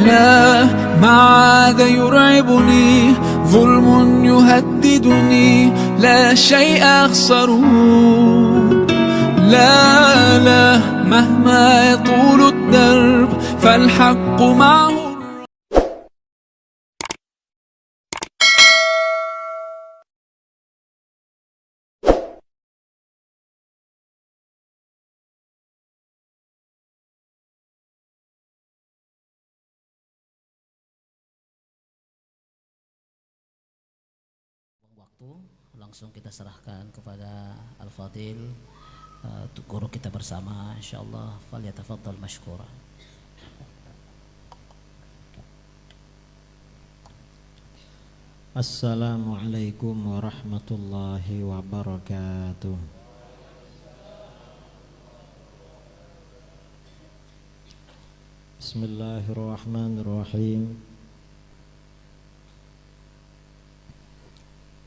لا ما عاد يرعبني ظلم يهددني لا شيء أخسره لا لا مهما يطول الدرب فالحق معه. Waktu langsung kita serahkan kepada Al-Fadil, guru kita bersama, insyaallah. Falyatafaddal mashkura. Assalamualaikum warahmatullahi wabarakatuh. Bismillahirrahmanirrahim.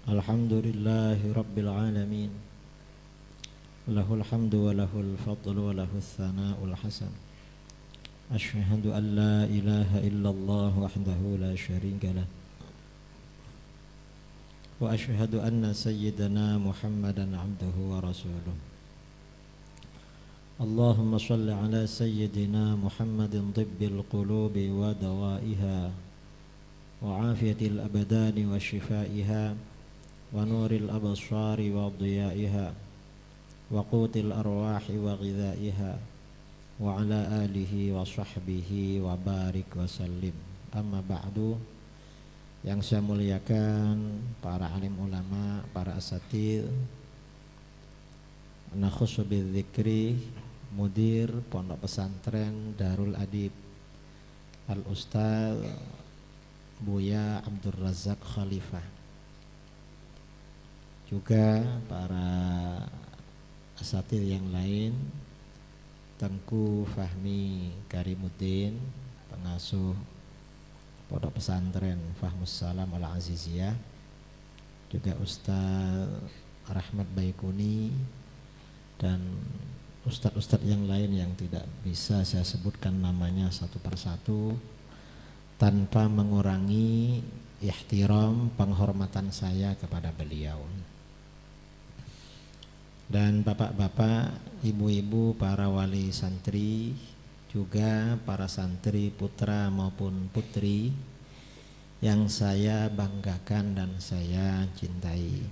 Alhamdulillahi rabbil alamin. Lahul hamdu wa lahul fadlu wa lahul thana'ul hasan. Asyhadu an la ilaha illallah wahdahu la syarika lah. Wa asyhadu anna sayyidana Muhammadan abduhu wa rasuluh. Allahumma salli ala sayyidina Muhammadin tibbil qulubi wa dawaiha wa afiyatil abdani wa shifaiha wa nuril absari wa diyaiha wa qutil arwahi wa ghidhaiha wa ala alihi wa sahbihi wa barik wa sallim. Amma ba'du. Yang saya muliakan para alim ulama, para asatidz, nakhussu bidzikri mudir Pondok Pesantren Darul Adib Al-Ustaz Buya Abdul Razak Khalifah, juga para asatidz yang lain, Tengku Fahmi Karimuddin, pengasuh Pondok Pesantren Fahmus Salam Al-Aziziyah, juga Ustaz Rahmat Baikuni, dan ustadz-ustadz yang lain yang tidak bisa saya sebutkan namanya satu persatu tanpa mengurangi ihtiram penghormatan saya kepada beliau. Dan bapak-bapak, ibu-ibu, para wali santri, juga para santri putra maupun putri yang saya banggakan dan saya cintai.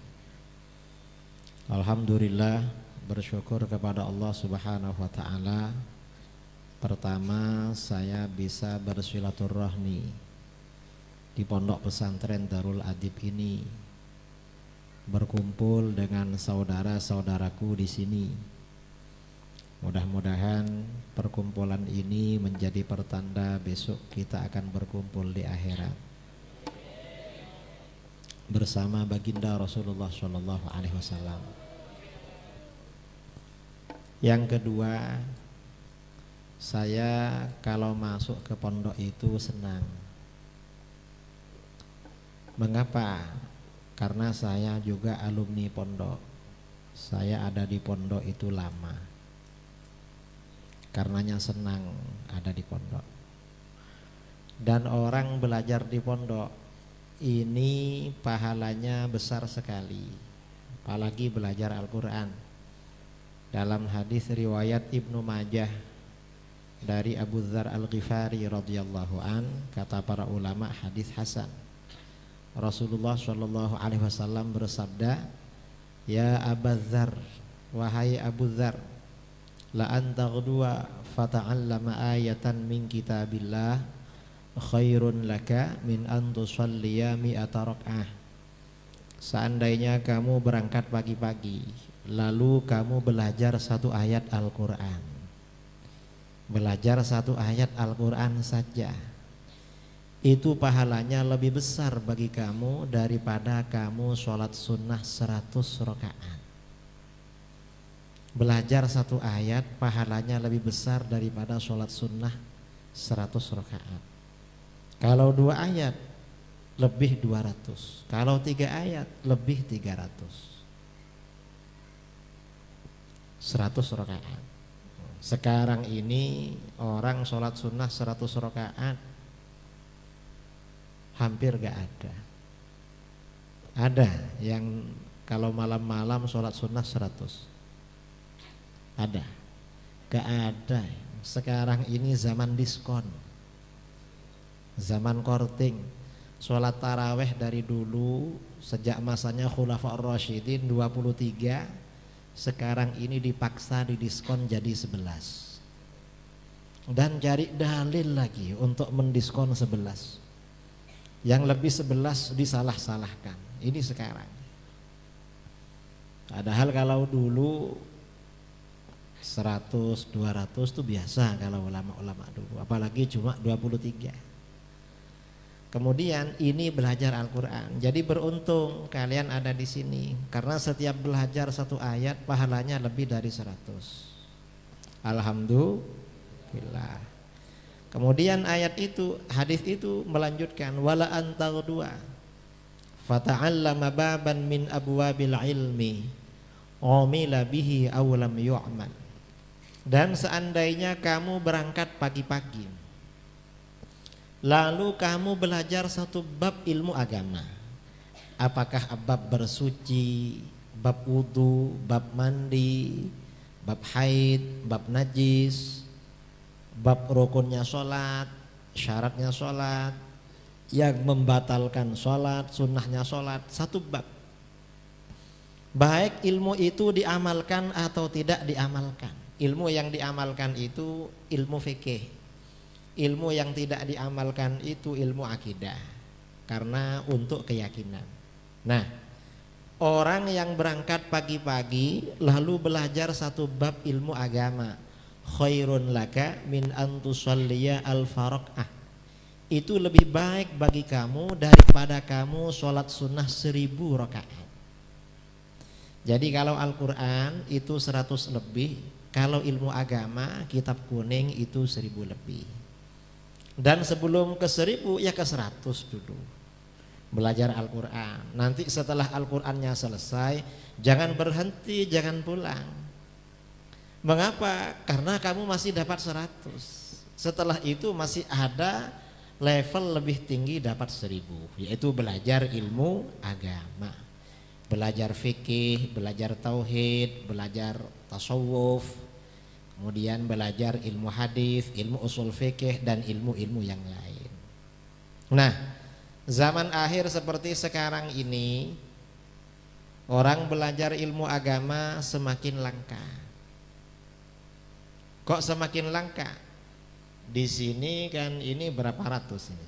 Alhamdulillah, bersyukur kepada Allah Subhanahu wa taala. Pertama, saya bisa bersilaturahmi di Pondok Pesantren Darul Adib ini, berkumpul dengan saudara-saudaraku di sini. Mudah-mudahan perkumpulan ini menjadi pertanda besok kita akan berkumpul di akhirat bersama baginda Rasulullah Shallallahu Alaihi Wasallam. Yang kedua, saya kalau masuk ke pondok itu senang. Mengapa? Karena saya juga alumni pondok. Saya ada di pondok itu lama. Karenanya senang ada di pondok. Dan orang belajar di pondok ini pahalanya besar sekali, apalagi belajar Al-Quran. Dalam hadis riwayat Ibnu Majah dari Abu Dzar Al-Ghifari radhiyallahu an, kata para ulama hadis hasan. Rasulullah Shallallahu Alaihi Wasallam bersabda, "Ya Abu Dzar, wahai Abu Dzar, la antaghduwa fata'allama ayatan min kitabillah khairun laka min an tusalliya mi'ata rak'ah." Seandainya kamu berangkat pagi-pagi lalu kamu belajar satu ayat Al-Quran, belajar satu ayat Al-Quran saja, itu pahalanya lebih besar bagi kamu daripada kamu sholat sunnah 100 rakaat. Belajar satu ayat pahalanya lebih besar daripada sholat sunnah 100 rakaat. Kalau 2 ayat lebih 200, kalau 3 ayat lebih 300. 100 rakaat. Sekarang ini orang sholat sunnah 100 rakaat Hampir gak ada. Ada yang kalau malam-malam sholat sunnah 100. Ada. Gak ada. Sekarang ini zaman diskon, zaman korting. Sholat taraweh dari dulu sejak masanya Khulafaur Rasyidin 23, sekarang ini dipaksa didiskon jadi 11. Dan cari dalil lagi untuk mendiskon 11. Yang lebih 11 disalah-salahkan. Ini sekarang. Padahal kalau dulu 100, 200 itu biasa kalau ulama-ulama dulu, apalagi cuma 23. Kemudian ini belajar Al-Quran. Jadi beruntung kalian ada di sini, karena setiap belajar satu ayat pahalanya lebih dari 100. Alhamdulillah. Kemudian ayat itu, hadis itu melanjutkan wala antal dua fata'allama baban min abwabil ilmi umila bihi aw lam yu'mal. Dan seandainya kamu berangkat pagi-pagi, lalu kamu belajar satu bab ilmu agama, apakah bab bersuci, bab wudu, bab mandi, bab haid, bab najis, bab rukunnya sholat, syaratnya sholat, yang membatalkan sholat, sunnahnya sholat, satu bab. Baik ilmu itu diamalkan atau tidak diamalkan. Ilmu yang diamalkan itu ilmu fikih. Ilmu yang tidak diamalkan itu ilmu akidah, karena untuk keyakinan. Nah, orang yang berangkat pagi-pagi lalu belajar satu bab ilmu agama, khairun laka min antusalliya al-faraqah, itu lebih baik bagi kamu daripada kamu sholat sunnah 1000 rakaat. Jadi kalau Al-Quran itu 100 lebih, kalau ilmu agama kitab kuning itu 1000 lebih. Dan sebelum ke 1000 ya ke 100 dulu belajar Al-Quran. Nanti setelah Al-Qurannya selesai, jangan berhenti, jangan pulang. Mengapa? Karena kamu masih dapat 100. Setelah itu masih ada level lebih tinggi dapat 1000, yaitu belajar ilmu agama, belajar fikih, belajar tauhid, belajar tasawuf, kemudian belajar ilmu hadis, ilmu usul fikih, dan ilmu-ilmu yang lain. Nah, zaman akhir seperti sekarang ini, orang belajar ilmu agama semakin langka. Kok semakin langka? Di sini kan ini berapa ratus ini?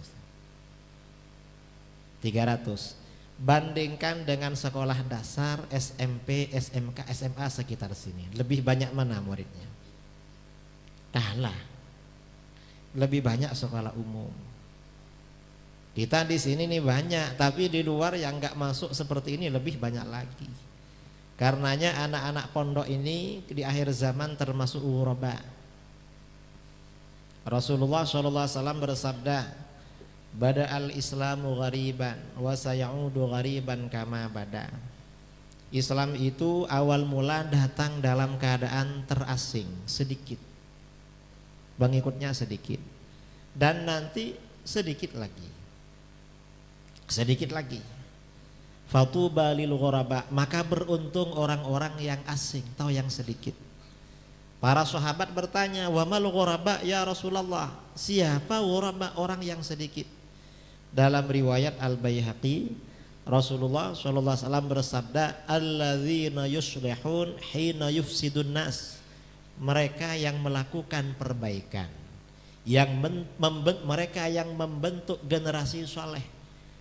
300. Bandingkan dengan sekolah dasar, SMP, SMK, SMA sekitar sini, lebih banyak mana muridnya? Kalah. Lebih banyak sekolah umum. Kita di sini nih banyak, tapi di luar yang nggak masuk seperti ini lebih banyak lagi. Karenanya anak-anak pondok ini di akhir zaman termasuk ghuraba. Rasulullah SAW bersabda, bada al-islamu ghariban wa sayaudu ghariban kama bada. Islam itu awal mula datang dalam keadaan terasing, sedikit, pengikutnya sedikit, dan nanti sedikit lagi, sedikit lagi. Fatuba lil ghuraba, maka beruntung orang-orang yang asing atau yang sedikit. Para sahabat bertanya, wa mal ghuraba ya Rasulullah, siapa ghuraba, orang yang sedikit? Dalam riwayat Al-Baihaqi, Rasulullah SAW bersabda, alladzina yuslihun hina yufsidun nas, mereka yang melakukan perbaikan, mereka yang membentuk generasi soleh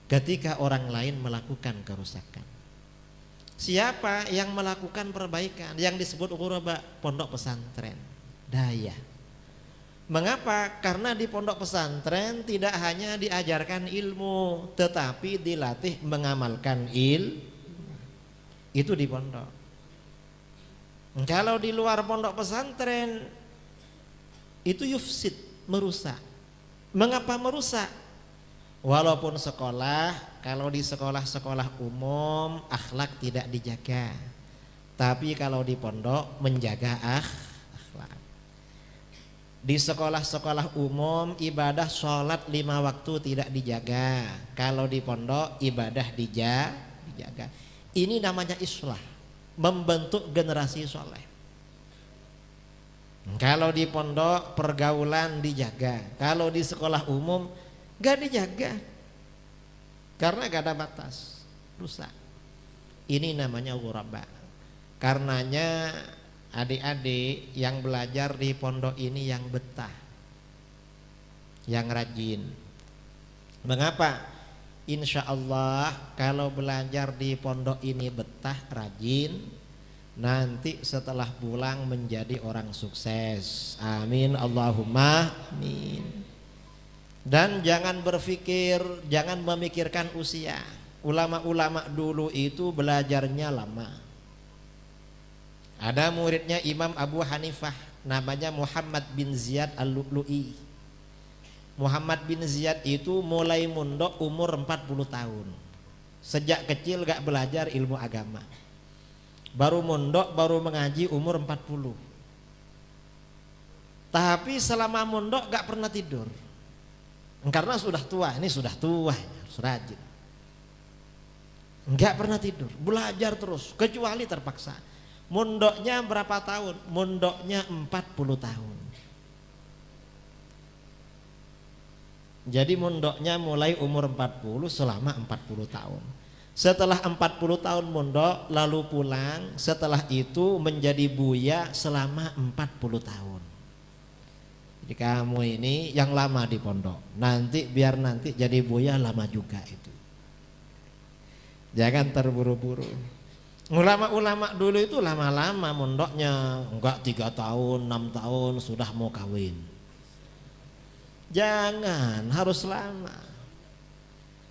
ketika orang lain melakukan kerusakan. Siapa yang melakukan perbaikan? Yang disebut ghuraba, pondok pesantren, daya. Mengapa? Karena di pondok pesantren tidak hanya diajarkan ilmu, tetapi dilatih mengamalkan itu di pondok. Kalau di luar pondok pesantren itu yufsid, merusak. Mengapa merusak? Walaupun sekolah, kalau di sekolah-sekolah umum akhlak tidak dijaga, tapi kalau di pondok menjaga akhlak. Di sekolah-sekolah umum ibadah sholat 5 waktu tidak dijaga. Kalau di pondok ibadah dijaga. Ini namanya islah, membentuk generasi soleh. Kalau di pondok pergaulan dijaga, kalau di sekolah umum gak dijaga karena gak ada batas, rusak. Ini namanya ghuraba. Karenanya adik-adik yang belajar di pondok ini yang betah, yang rajin. Mengapa? Insya Allah kalau belajar di pondok ini betah, rajin, nanti setelah pulang menjadi orang sukses. Amin Allahumma amin. Dan jangan berpikir, jangan memikirkan usia. Ulama-ulama dulu itu belajarnya lama. Ada muridnya Imam Abu Hanifah, namanya Muhammad bin Ziyad Al-Lu'lu'i. Muhammad bin Ziyad itu mulai mondok umur 40 tahun. Sejak kecil gak belajar ilmu agama. Baru mondok, baru mengaji umur 40. Tapi selama mondok gak pernah tidur. Karena sudah tua, ini sudah tua, harus rajin. Gak pernah tidur, belajar terus, kecuali terpaksa. Mondoknya berapa tahun? Mondoknya 40 tahun. Jadi mondoknya mulai umur 40 selama 40 tahun. Setelah 40 tahun mondok lalu pulang, setelah itu menjadi buya selama 40 tahun. Jadi kamu ini yang lama di pondok, nanti biar nanti jadi buya lama juga itu. Jangan terburu-buru. Ulama-ulama dulu itu lama-lama mondoknya, enggak 3 tahun, 6 tahun sudah mau kawin. Jangan, harus lama.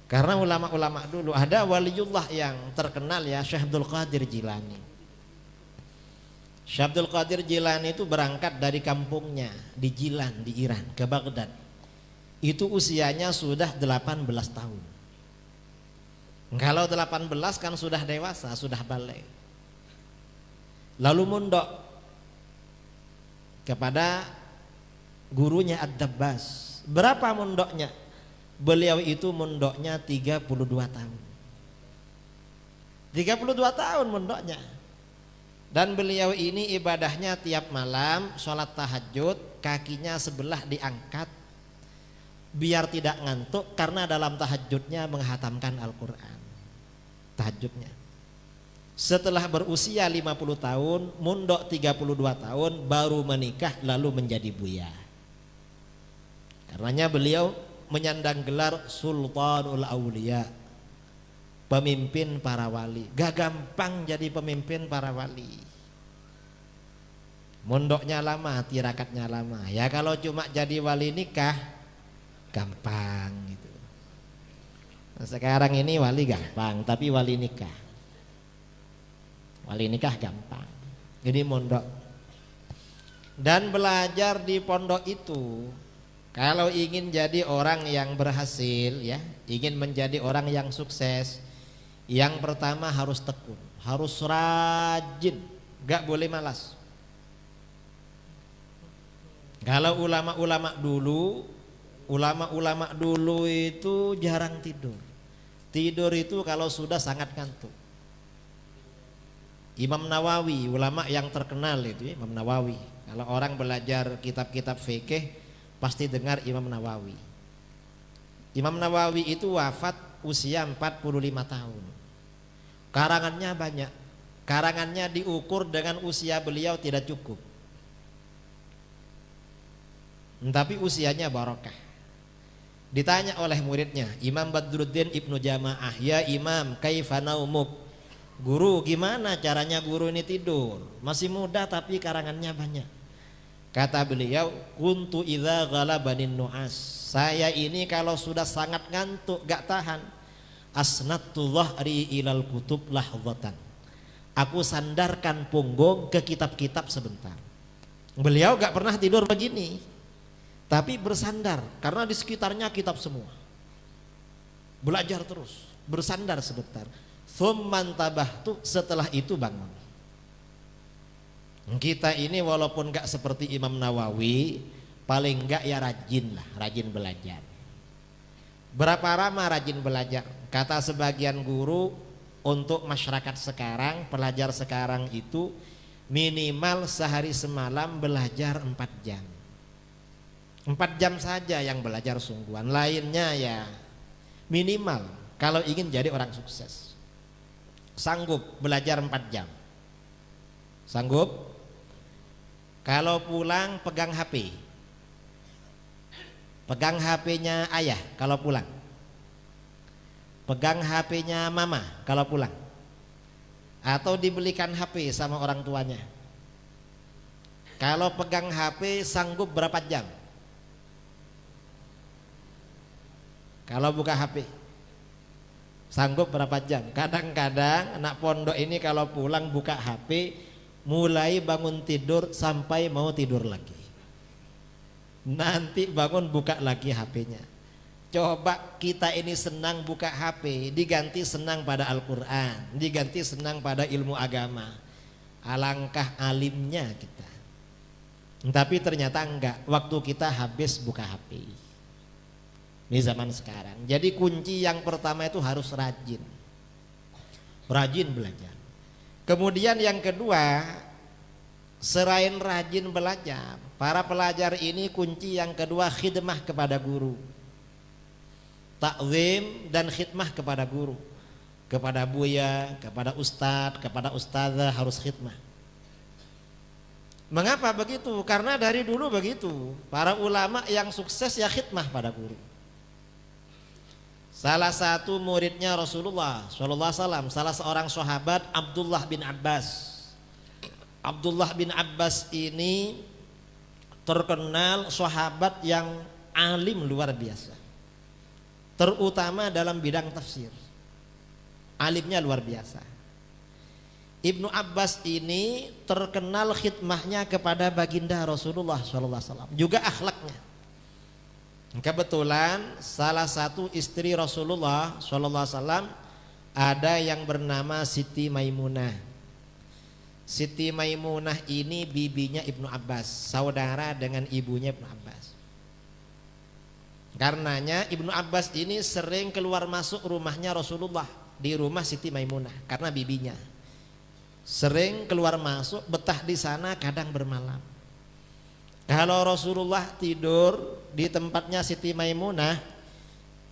Karena ulama-ulama dulu ada waliullah yang terkenal ya, Syekh Abdul Qadir Jilani. Syekh Abdul Qadir Jilani itu berangkat dari kampungnya di Jilan di Iran ke Baghdad. Itu usianya sudah 18 tahun. Kalau 18 kan sudah dewasa, sudah balik. Lalu mondok kepada gurunya Ad-Dabbas. Berapa mondoknya? Beliau itu mondoknya 32 tahun. 32 tahun mondoknya. Dan beliau ini ibadahnya tiap malam sholat tahajud, kakinya sebelah diangkat biar tidak ngantuk karena dalam tahajudnya menghatamkan Al-Quran. Tahajudnya. Setelah berusia 50 tahun, mondok 32 tahun, baru menikah lalu menjadi buya. Karenanya beliau menyandang gelar Sultanul Aulia, pemimpin para wali. Gak gampang jadi pemimpin para wali. Mondoknya lama, tirakatnya lama. Ya kalau cuma jadi wali nikah gampang gitu. Sekarang ini wali gampang, tapi wali nikah gampang. Jadi mondok dan belajar di pondok itu, kalau ingin jadi orang yang berhasil ya, ingin menjadi orang yang sukses, yang pertama harus tekun, harus rajin, gak boleh malas. Kalau ulama-ulama dulu itu jarang tidur. Tidur itu kalau sudah sangat ngantuk. Imam Nawawi, ulama yang terkenal itu ya, Imam Nawawi. Kalau orang belajar kitab-kitab fikih pasti dengar Imam Nawawi. Imam Nawawi itu wafat usia 45 tahun. Karangannya banyak. Karangannya diukur dengan usia beliau tidak cukup. Tapi usianya barokah. Ditanya oleh muridnya Imam Badruddin Ibnu Jamaah, "Ya Imam, kaifa naumuk?" Guru, gimana caranya guru ini tidur? Masih muda tapi karangannya banyak. Kata beliau, "Kuntu idza ghalabanin nu'as." Saya ini kalau sudah sangat ngantuk, gak tahan, asnattu dhahri ilal kutub lahzatan. Aku sandarkan punggung ke kitab-kitab sebentar. Beliau gak pernah tidur begini, tapi bersandar karena di sekitarnya kitab semua. Belajar terus, bersandar sebentar. Tsumman tabahtu, setelah itu bangun. Kita ini walaupun gak seperti Imam Nawawi, paling enggak ya rajin lah, rajin belajar. Berapa lama rajin belajar? Kata sebagian guru, untuk masyarakat sekarang, pelajar sekarang itu minimal sehari semalam belajar 4 jam. 4 jam saja yang belajar sungguhan, lainnya ya minimal kalau ingin jadi orang sukses. Sanggup belajar 4 jam? Sanggup? Kalau pulang pegang HP, pegang HP-nya ayah kalau pulang, pegang HP-nya mama kalau pulang, atau dibelikan HP sama orang tuanya. Kalau pegang HP sanggup berapa jam? Kalau buka HP sanggup berapa jam? Kadang-kadang anak pondok ini kalau pulang buka HP, mulai bangun tidur sampai mau tidur lagi, nanti bangun buka lagi HP-nya. Coba kita ini senang buka HP, diganti senang pada Al-Quran, diganti senang pada ilmu agama. Alangkah alimnya kita. Tapi ternyata enggak, waktu kita habis buka HP di zaman sekarang. Jadi kunci yang pertama itu harus rajin, rajin belajar. Kemudian yang kedua, selain rajin belajar, para pelajar ini kunci yang kedua khidmah kepada guru, takzim dan khidmah kepada guru, kepada buya, kepada ustadz, kepada ustazah harus khidmah. Mengapa begitu? Karena dari dulu begitu, para ulama yang sukses ya khidmah pada guru. Salah satu muridnya Rasulullah SAW, salah seorang sahabat Abdullah bin Abbas. Abdullah bin Abbas ini terkenal sahabat yang alim luar biasa, terutama dalam bidang tafsir. Alimnya luar biasa. Ibnu Abbas ini terkenal khidmahnya kepada baginda Rasulullah SAW, juga akhlaknya. Kebetulan salah satu istri Rasulullah SAW ada yang bernama Siti Maimunah. Siti Maimunah ini bibinya Ibnu Abbas, saudara dengan ibunya Ibnu Abbas. Karenanya Ibnu Abbas ini sering keluar masuk rumahnya Rasulullah, di rumah Siti Maimunah, karena bibinya. Sering keluar masuk, betah di sana, kadang bermalam. Kalau Rasulullah tidur di tempatnya Siti Maimunah,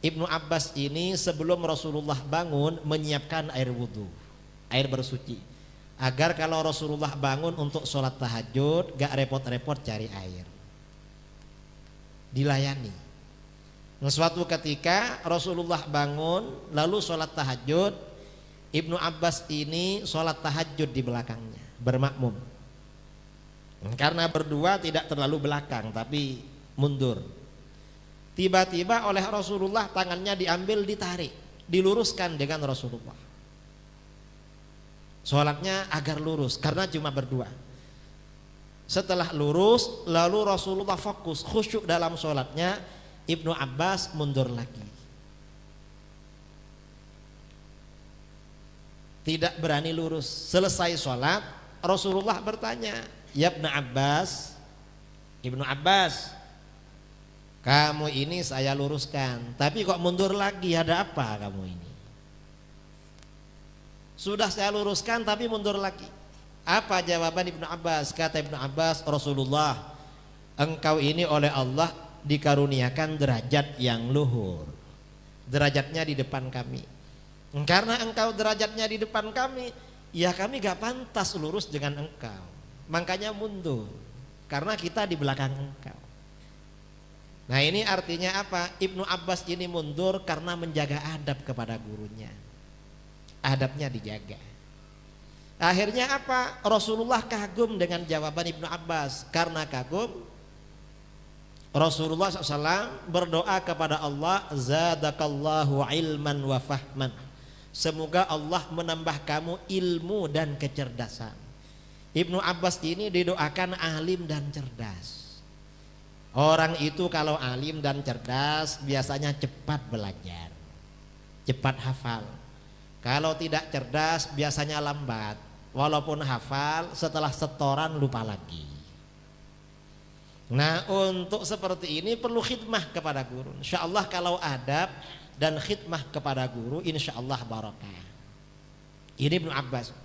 Ibnu Abbas ini sebelum Rasulullah bangun menyiapkan air wudhu, air bersuci, agar kalau Rasulullah bangun untuk sholat tahajud gak repot-repot cari air, dilayani. Suatu ketika Rasulullah bangun lalu sholat tahajud, Ibnu Abbas ini sholat tahajud di belakangnya, bermakmum. Karena berdua tidak terlalu belakang tapi mundur. Tiba-tiba oleh Rasulullah tangannya diambil, ditarik, diluruskan dengan Rasulullah. Sholatnya agar lurus karena cuma berdua. Setelah lurus lalu Rasulullah fokus khusyuk dalam sholatnya, Ibnu Abbas mundur lagi, tidak berani lurus. Selesai sholat Rasulullah bertanya, "Ya Ibnu Abbas, Ibnu Abbas, kamu ini saya luruskan, tapi kok mundur lagi, ada apa kamu ini? Sudah saya luruskan tapi mundur lagi." Apa jawaban Ibnu Abbas? Kata Ibnu Abbas, "Rasulullah, engkau ini oleh Allah dikaruniakan derajat yang luhur, derajatnya di depan kami. Karena engkau derajatnya di depan kami, ya kami gak pantas lurus dengan engkau, makanya mundur, karena kita di belakang engkau." Nah ini artinya apa? Ibnu Abbas ini mundur karena menjaga adab kepada gurunya, adabnya dijaga. Akhirnya apa? Rasulullah kagum dengan jawaban Ibnu Abbas. Karena kagum, Rasulullah SAW berdoa kepada Allah, "Zadakallahu ilman wa fahman." Semoga Allah menambah kamu ilmu dan kecerdasan. Ibnu Abbas ini didoakan alim dan cerdas. Orang itu kalau alim dan cerdas biasanya cepat belajar, cepat hafal. Kalau tidak cerdas biasanya lambat. Walaupun hafal, setelah setoran lupa lagi. Nah, untuk seperti ini perlu khidmah kepada guru. Insya Allah kalau adab dan khidmah kepada guru, insya Allah barakah. Ini Ibnu Abbas.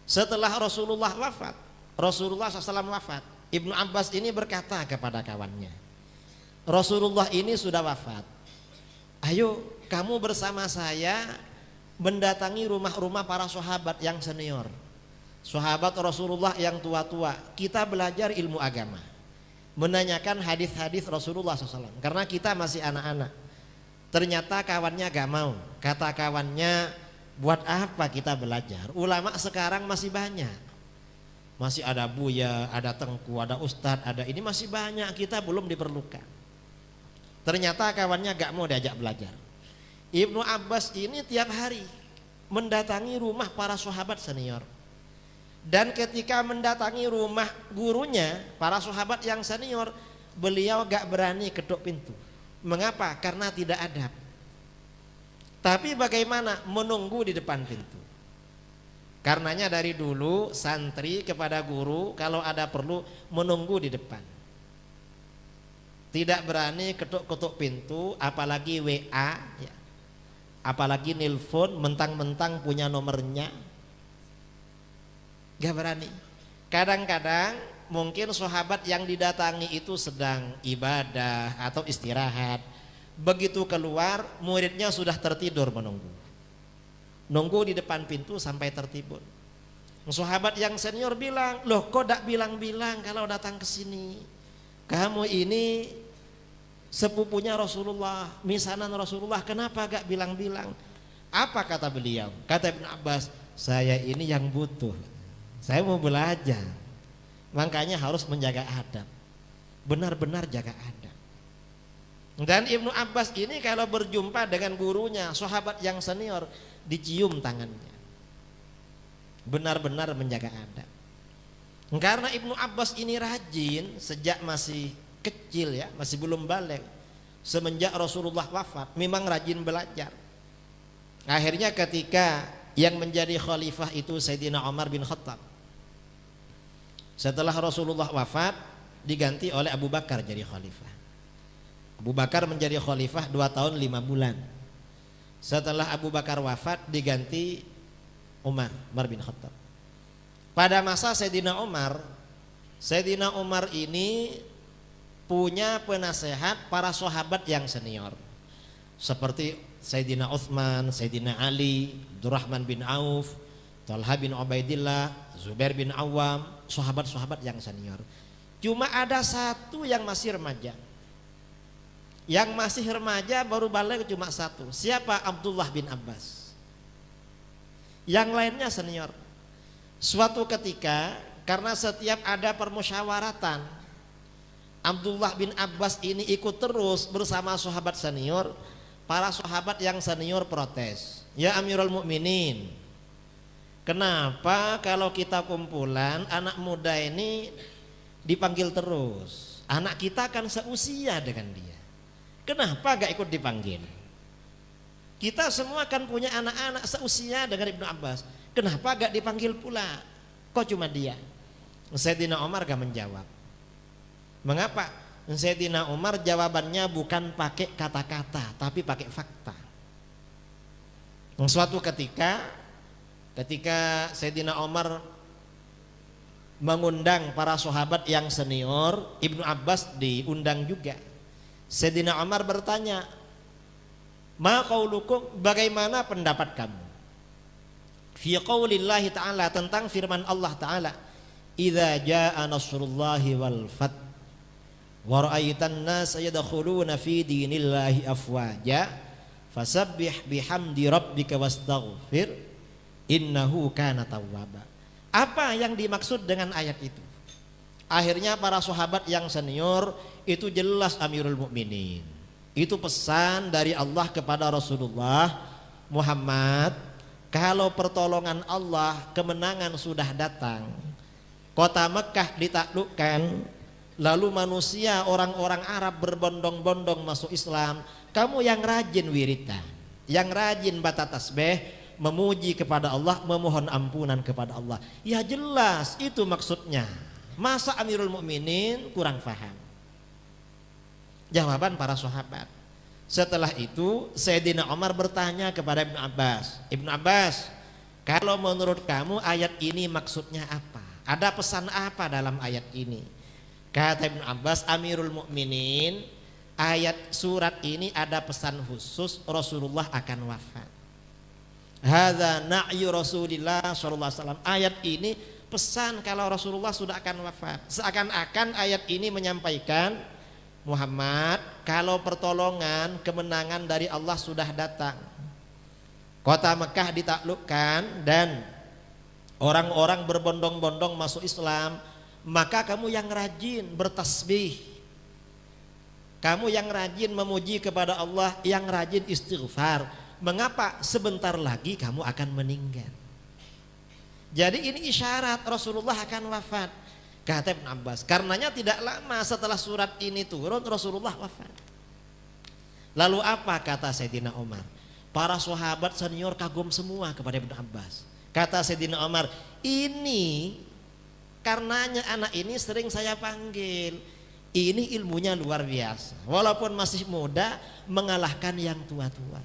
Setelah Rasulullah wafat, Rasulullah SAW wafat, Ibnu Abbas ini berkata kepada kawannya, Rasulullah ini sudah wafat, ayo kamu bersama saya mendatangi rumah-rumah para sahabat yang senior, sahabat Rasulullah yang tua-tua. Kita belajar ilmu agama, menanyakan hadis-hadis Rasulullah SAW, karena kita masih anak-anak. Ternyata kawannya gak mau, kata kawannya, buat apa kita belajar? Ulama sekarang masih banyak, masih ada buya, ada tengku, ada ustadz, ada ini masih banyak, kita belum diperlukan. Ternyata kawannya gak mau diajak belajar. Ibnu Abbas ini tiap hari mendatangi rumah para sahabat senior. Dan ketika mendatangi rumah gurunya, para sahabat yang senior, beliau gak berani ketuk pintu. Mengapa? Karena tidak adab. Tapi bagaimana? Menunggu di depan pintu. Karenanya dari dulu santri kepada guru kalau ada perlu menunggu di depan. Tidak berani ketuk-ketuk pintu, apalagi WA, ya. Apalagi nelpon mentang-mentang punya nomornya. Gak berani. Kadang-kadang mungkin sahabat yang didatangi itu sedang ibadah atau istirahat. Begitu keluar, muridnya sudah tertidur menunggu. Nunggu di depan pintu sampai tertidur. Sahabat yang senior bilang, loh kok tak bilang-bilang kalau datang ke sini? Kamu ini sepupunya Rasulullah, misanan Rasulullah, kenapa gak bilang-bilang? Apa kata beliau? Kata Ibnu Abbas, saya ini yang butuh, saya mau belajar, makanya harus menjaga adab, benar-benar jaga adab. Dan Ibnu Abbas ini kalau berjumpa dengan gurunya, sahabat yang senior, dicium tangannya, benar-benar menjaga adab. Karena Ibnu Abbas ini rajin sejak masih kecil, ya, masih belum balik. Semenjak Rasulullah wafat memang rajin belajar. Akhirnya ketika yang menjadi khalifah itu Sayyidina Umar bin Khattab, setelah Rasulullah wafat diganti oleh Abu Bakar jadi khalifah. Abu Bakar menjadi khalifah 2 tahun 5 bulan. Setelah Abu Bakar wafat diganti Umar bin Khattab. Pada masa Sayyidina Umar ini punya penasehat para sahabat yang senior, seperti Sayyidina Utsman, Sayyidina Ali, Abdurrahman bin Auf, Talha bin Ubaidillah, Zubair bin Awam, sahabat-sahabat yang senior. Cuma ada satu yang masih remaja. Yang masih remaja baru balik cuma satu. Siapa? Abdullah bin Abbas. Yang lainnya senior. Suatu ketika karena setiap ada permusyawaratan, Abdullah bin Abbas ini ikut terus bersama sahabat senior. Para sahabat yang senior protes, ya Amirul Mukminin, kenapa kalau kita kumpulan anak muda ini dipanggil terus? Anak kita kan seusia dengan dia, kenapa gak ikut dipanggil? Kita semua kan punya anak-anak seusia dengan Ibnu Abbas, kenapa gak dipanggil pula? Kok cuma dia? Sayyidina Umar gak menjawab. Mengapa? Sayyidina Umar jawabannya bukan pakai kata-kata, tapi pakai fakta. Suatu ketika Sayyidina Umar mengundang para sahabat yang senior, Ibnu Abbas diundang juga. Sayyidina Umar bertanya, "Ma qaulukum, bagaimana pendapat kamu? Fi qaulillahi ta'ala, tentang firman Allah Ta'ala, idza jaa nasrullahi wal fath wa ra'aitan nas yadkhuluna fi dinillahi afwaja fasabbih bihamdi rabbika wastaghfir innahu kana tawwaba." Apa yang dimaksud dengan ayat itu? Akhirnya para sahabat yang senior itu jelas Amirul Mukminin. Itu pesan dari Allah kepada Rasulullah Muhammad, kalau pertolongan Allah, kemenangan sudah datang, kota Mekah ditaklukkan, lalu manusia orang-orang Arab berbondong-bondong masuk Islam, kamu yang rajin wiridan, yang rajin baca tasbih, memuji kepada Allah, memohon ampunan kepada Allah. Ya jelas itu maksudnya. Masa Amirul Mukminin kurang paham? Jawaban para sahabat. Setelah itu Sayyidina Umar bertanya kepada Ibnu Abbas, Ibnu Abbas, kalau menurut kamu ayat ini maksudnya apa? Ada pesan apa dalam ayat ini? Kata Ibnu Abbas, Amirul Mukminin, ayat surat ini ada pesan khusus Rasulullah akan wafat. Hadza na'yu Rasulillah sallallahu alaihi wasallam. Ayat ini pesan kalau Rasulullah sudah akan wafat. Seakan-akan ayat ini menyampaikan, Muhammad, kalau pertolongan, kemenangan dari Allah sudah datang, kota Mekah ditaklukkan dan orang-orang berbondong-bondong masuk Islam, maka kamu yang rajin bertasbih, kamu yang rajin memuji kepada Allah, yang rajin istighfar. Mengapa sebentar lagi kamu akan meninggal? Jadi ini isyarat Rasulullah akan wafat. Kata Ibn Abbas, karenanya tidak lama setelah surat ini turun Rasulullah wafat. Lalu apa kata Sayyidina Umar? Para sahabat senior kagum semua kepada Ibn Abbas. Kata Sayyidina Umar, ini karenanya anak ini sering saya panggil. Ini ilmunya luar biasa. Walaupun masih muda mengalahkan yang tua-tua.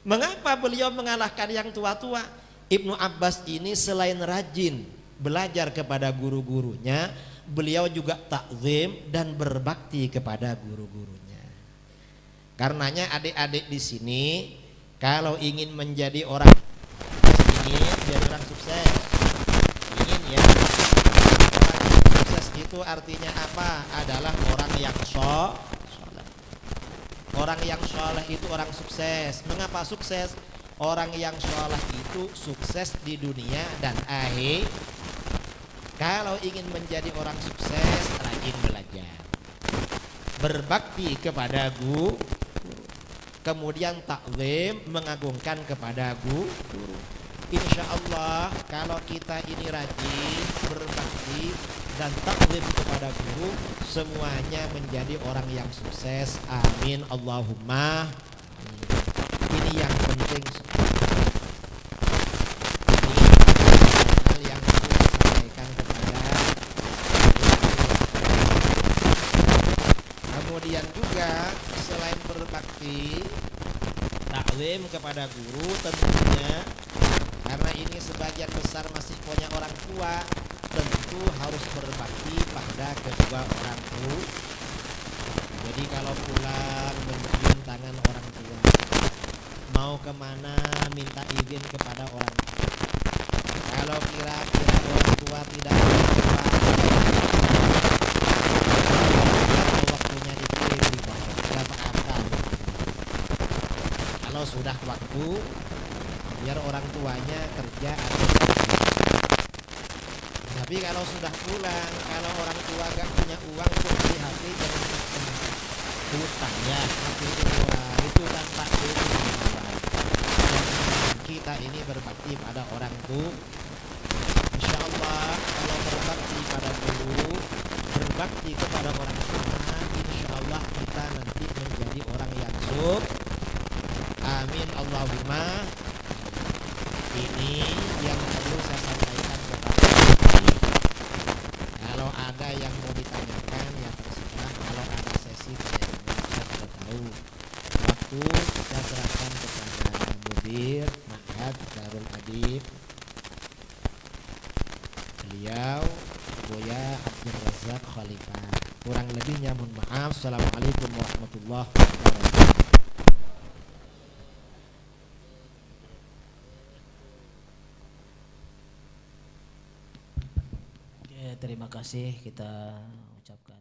Mengapa beliau mengalahkan yang tua-tua? Ibnu Abbas ini selain rajin belajar kepada guru-gurunya, beliau juga takzim dan berbakti kepada guru-gurunya. Karenanya adik-adik di sini kalau ingin menjadi orang, ingin jadi orang sukses, ingin ya, orang sukses itu artinya apa? Adalah orang yang soleh. Orang yang soleh itu orang sukses. Mengapa sukses? Orang yang soleh itu sukses di dunia dan akhir. Kalau ingin menjadi orang sukses, rajin belajar, berbakti kepada guru, kemudian takzim, mengagungkan kepada guru. Insya Allah kalau kita ini rajin berbakti dan takzim kepada guru, semuanya menjadi orang yang sukses. Amin Allahumma. Ini yang penting. Hal yang perlu disampaikan kepada. Kemudian juga selain berbakti, takzim kepada guru tentunya, karena ini sebagian besar masih punya orang tua, tentu harus berbakti pada kedua orang tua. Jadi kalau pulang mencium tangan orang tua, mau kemana minta izin kepada orang tua. Kalau kira-kira orang tua tidak waktunya dikirim di pondok, tidak apa-apa. Kalau sudah waktu, biar orang tuanya kerja atau tapi kalau sudah pulang, kalau orang tua gak punya uang untuk beli HP, jangan hutang ya, HP itu tanpa kita ini berbakti pada orang tua. Insya Allah kalau berbakti pada guru, berbakti kepada orang tua, insya Allah kita nanti menjadi orang yang sukses. Amin Allahumma. Ini yang perlu saya sampaikan kepada ini. Kalau ada yang mau ditanyakan ya terserah. Kalau ada sesi tanya saya tidak tahu. Waktu saya serahkan kepada mudir Ma'had Darul Adib, beliau Buya Abdul Razak Khalifah. Kurang lebihnya mohon maaf. Assalamualaikum warahmatullahi wabarakatuh. Terima kasih kita ucapkan